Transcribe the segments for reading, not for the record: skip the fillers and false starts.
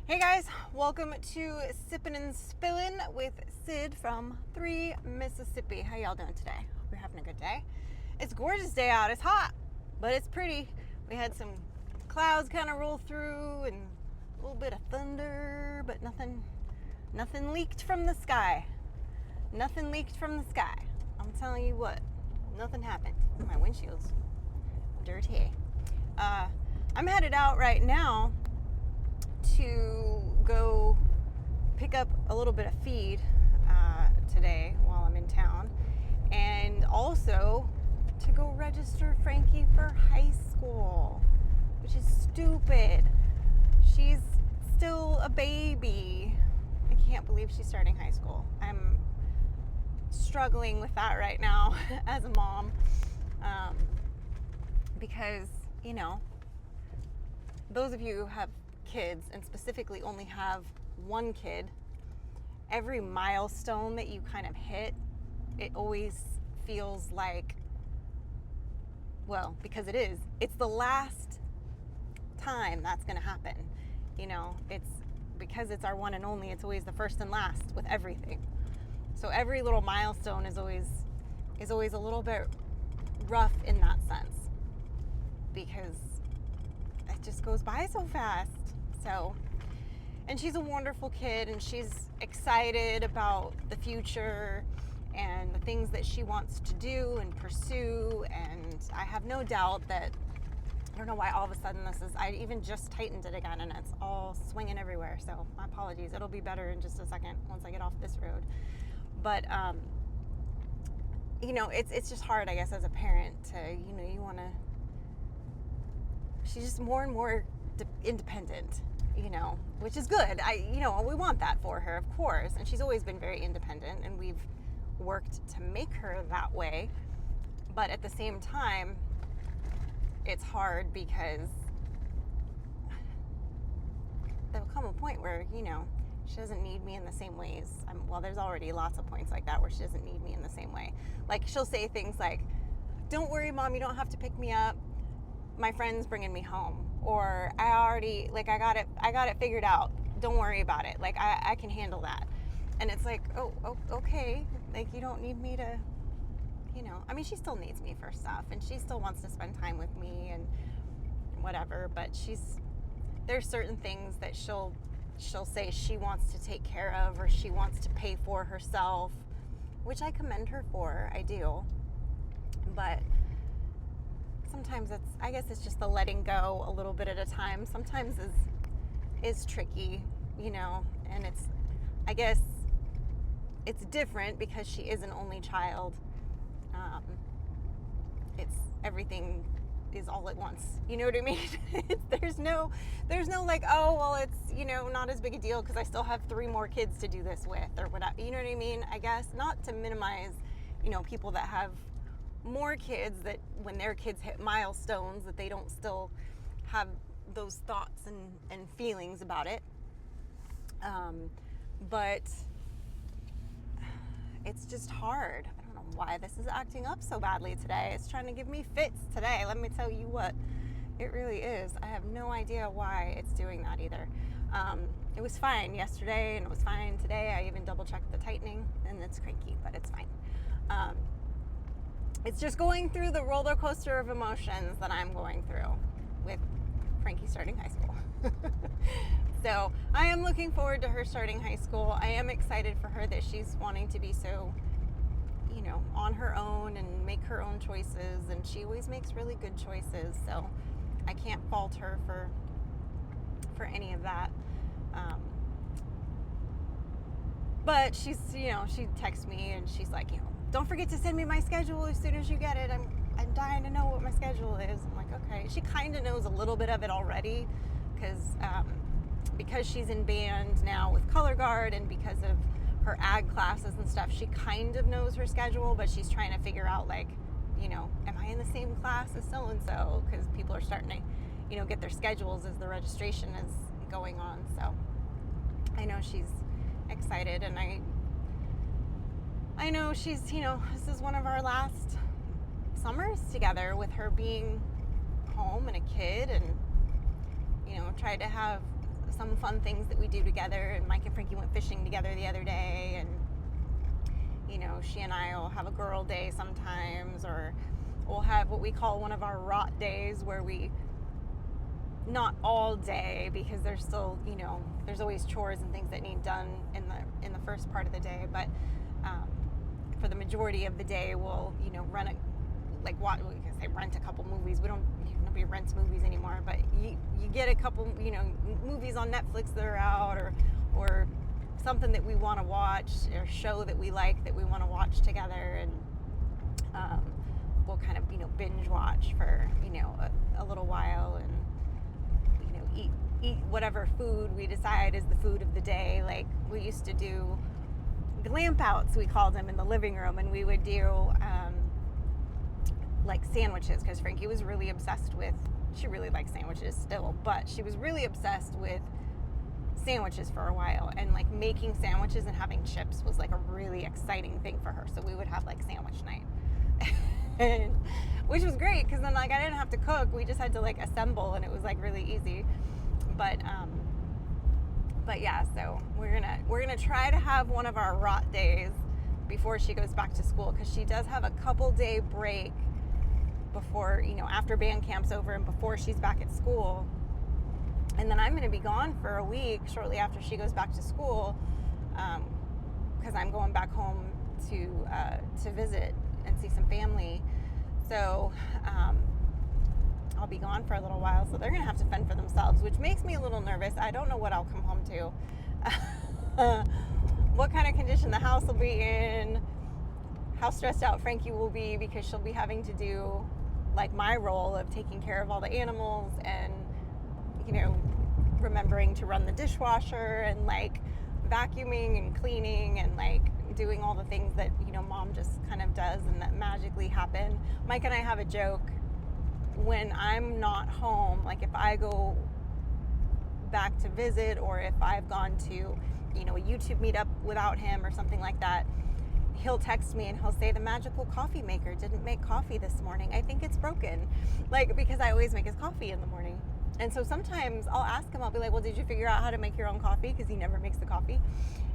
Hey guys, welcome to Sippin' and Spillin' with Sid from 3 Mississippi. How y'all doing today? Hope you're having a good day. It's a gorgeous day out. It's hot, but it's pretty. We had some clouds kind of roll through and a little bit of thunder, but nothing leaked from the sky. Nothing leaked from the sky. I'm telling you what, nothing happened. My windshield's dirty. I'm headed out right now to go pick up a little bit of feed today while I'm in town, and also to go register Frankie for high school, which is stupid. She's still a baby. I can't believe she's starting high school. I'm struggling with that right now as a mom, because, you know, those of you who have kids and specifically only have one kid, every milestone that you kind of hit, it always feels like, well, because it's the last time that's going to happen. You know, it's because it's our one and only, it's always the first and last with everything. So every little milestone is always a little bit rough in that sense, because it just goes by so fast. So, and she's a wonderful kid, and she's excited about the future and the things that she wants to do and pursue. And I have no doubt that, I don't know why all of a sudden I even just tightened it again and it's all swinging everywhere. So my apologies. It'll be better in just a second once I get off this road. But, you know, it's just hard, I guess, as a parent to, you know, you want to, she's just more and more independent, you know, which is good. We want that for her, of course. And she's always been very independent, and we've worked to make her that way. But at the same time, it's hard because there'll come a point where, you know, she doesn't need me in the same ways. Well, there's already lots of points like that where she doesn't need me in the same way. Like, she'll say things like, "Don't worry, Mom, you don't have to pick me up. My friend's bringing me home," or I got it figured out. Don't worry about it. Like, I can handle that. And it's like, oh, okay. Like, you don't need me to, you know, I mean, she still needs me for stuff, and she still wants to spend time with me and whatever, but there's certain things that she'll say she wants to take care of, or she wants to pay for herself, which I commend her for. I do. But sometimes I guess it's just the letting go a little bit at a time. Sometimes is tricky, you know, and I guess it's different because she is an only child. It's everything is all at once. You know what I mean? There's no like, oh, well, it's, you know, not as big a deal because I still have 3 more kids to do this with, or whatever. You know what I mean? I guess not to minimize, you know, people that have more kids, that when their kids hit milestones that they don't still have those thoughts and feelings about it. But it's just hard. I don't know why this is acting up so badly today. It's trying to give me fits today. Let me tell you what, it really is. I have no idea why it's doing that either. It was fine yesterday and it was fine today. I even double checked the tightening, and it's cranky, but it's fine. It's just going through the roller coaster of emotions that I'm going through with Frankie starting high school. So I am looking forward to her starting high school. I am excited for her that she's wanting to be so, you know, on her own and make her own choices. And she always makes really good choices. So I can't fault her for any of that. But she's, you know, she texts me and she's like, you know, don't forget to send me my schedule as soon as you get it. I'm dying to know what my schedule is. I'm like, okay. She kind of knows a little bit of it already because she's in band now with Color Guard, and because of her ag classes and stuff, she kind of knows her schedule, but she's trying to figure out, like, you know, am I in the same class as so-and-so? Because people are starting to, you know, get their schedules as the registration is going on. So I know she's excited, and I know she's, you know, this is one of our last summers together with her being home and a kid, and, you know, tried to have some fun things that we do together. And Mike and Frankie went fishing together the other day, and you know, she and I will have a girl day sometimes, or we'll have what we call one of our rot days, where we, not all day, because there's still, you know, there's always chores and things that need done in the first part of the day, but for the majority of the day we'll, you know, rent a couple movies. Nobody rents movies anymore, but you get a couple, you know, movies on Netflix that are out, or something that we want to watch, or show that we like that we want to watch together, and we'll kind of, you know, binge watch for, you know, a little while, and you know, eat whatever food we decide is the food of the day. Like, we used to do glamp outs, we called them, in the living room, and we would do like sandwiches, because Frankie was really obsessed with, she really likes sandwiches still, but she was really obsessed with sandwiches for a while, and like making sandwiches and having chips was like a really exciting thing for her. So we would have like sandwich night and, which was great, because then like I didn't have to cook, we just had to like assemble, and it was like really easy. But yeah, so we're gonna try to have one of our rot days before she goes back to school, because she does have a couple day break before, you know, after band camp's over and before she's back at school. And then I'm going to be gone for a week shortly after she goes back to school, because I'm going back home to visit and see some family. So I'll be gone for a little while, so they're going to have to fend for themselves, which makes me a little nervous. I don't know what I'll come home to, what kind of condition the house will be in, how stressed out Frankie will be, because she'll be having to do like my role of taking care of all the animals, and, you know, remembering to run the dishwasher, and like vacuuming and cleaning, and like doing all the things that, you know, mom just kind of does and that magically happen. Mike and I have a joke when I'm not home, like if I go back to visit, or if I've gone to, you know, a YouTube meetup without him or something like that, he'll text me and he'll say, the magical coffee maker didn't make coffee this morning. I think it's broken. Like, because I always make his coffee in the morning. And so sometimes I'll ask him, I'll be like, well, did you figure out how to make your own coffee? Because he never makes the coffee.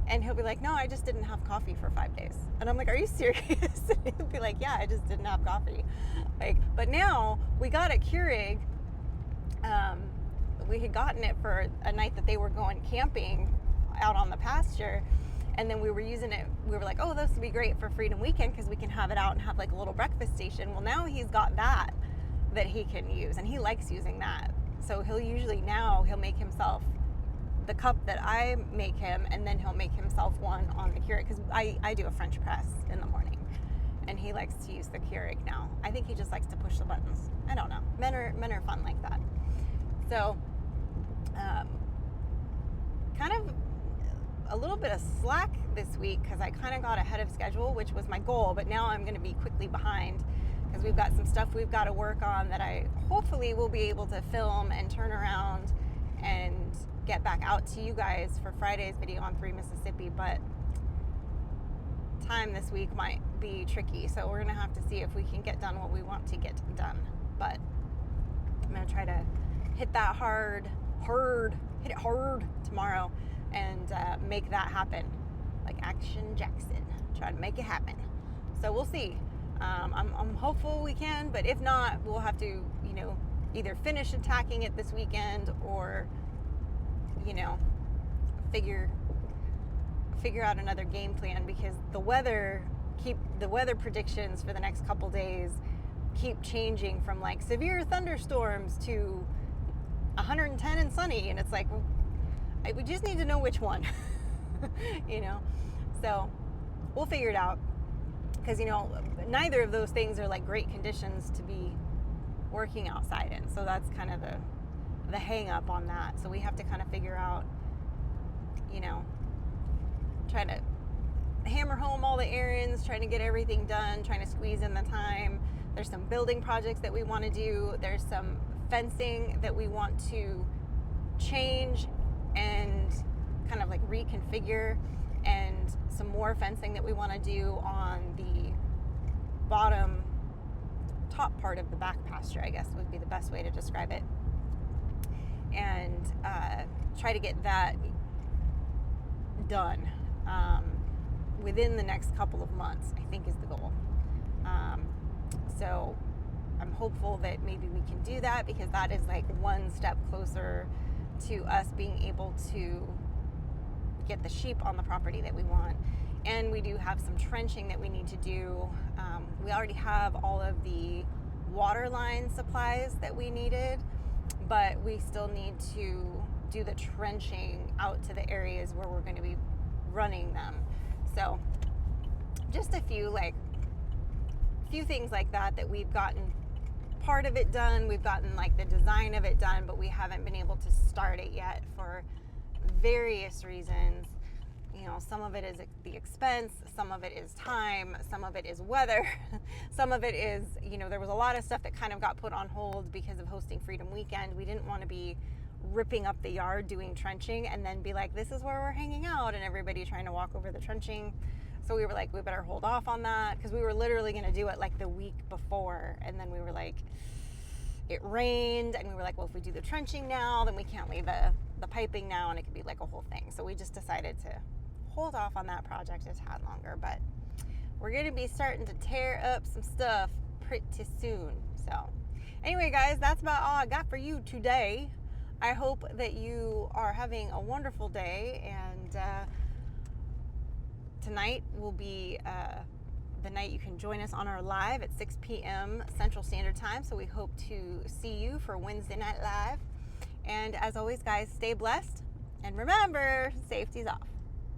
And he'll be like, no, I just didn't have coffee for 5 days. And I'm like, are you serious? And he'll be like, yeah, I just didn't have coffee. Like, but now we got at Keurig. We had gotten it for a night that they were going camping out on the pasture. And then we were using it, we were like, oh, this would be great for Freedom Weekend, because we can have it out and have like a little breakfast station. Well, now he's got that he can use, and he likes using that. So he'll make himself the cup that I make him, and then he'll make himself one on the Keurig, because I do a French press in the morning, and he likes to use the Keurig now. I think he just likes to push the buttons. I don't know. Men are fun like that. So, kind of a little bit of slack this week, because I kind of got ahead of schedule, which was my goal, but now I'm going to be quickly behind, because we've got some stuff we've got to work on that I hopefully will be able to film and turn around and get back out to you guys for Friday's video on 3 Mississippi, but time this week might be tricky, so we're going to have to see if we can get done what we want to get done. But I'm going to try to hit it hard tomorrow, and make that happen, like Action Jackson. Try to make it happen. So we'll see. I'm hopeful we can, but if not, we'll have to, you know, either finish attacking it this weekend, or, you know, figure out another game plan, because the weather predictions for the next couple days keep changing from like severe thunderstorms to 110 and sunny, and it's like, well, we just need to know which one. You know, so we'll figure it out, because, you know, neither of those things are like great conditions to be working outside in, so that's kind of the hang up on that. So we have to kind of figure out, you know, trying to hammer home all the errands, trying to get everything done, trying to squeeze in the time. There's some building projects that we want to do. There's some fencing that we want to change and kind of like reconfigure, and some more fencing that we want to do on the top part of the back pasture, I guess would be the best way to describe it. And try to get that done within the next couple of months, I think is the goal. So I'm hopeful that maybe we can do that, because that is like one step closer to us being able to get the sheep on the property that we want. And we do have some trenching that we need to do. We already have all of the water line supplies that we needed, but we still need to do the trenching out to the areas where we're going to be running them. So just a few things like that we've gotten part of it done. We've gotten like the design of it done, but we haven't been able to start it yet for various reasons. You know, some of it is the expense, some of it is time, some of it is weather, some of it is, you know, there was a lot of stuff that kind of got put on hold because of hosting Freedom Weekend. We didn't want to be ripping up the yard doing trenching and then be like, this is where we're hanging out, and everybody trying to walk over the trenching. So we were like, we better hold off on that, because we were literally going to do it like the week before, and then we were like, it rained, and we were like, well, if we do the trenching now, then we can't leave the piping now, and it could be like a whole thing. So we just decided to hold off on that project a tad longer, but we're going to be starting to tear up some stuff pretty soon. So anyway, guys, that's about all I got for you today. I hope that you are having a wonderful day, and tonight will be the night you can join us on our live at 6 p.m. Central Standard Time. So we hope to see you for Wednesday Night Live. And as always, guys, stay blessed, and remember, safety's off.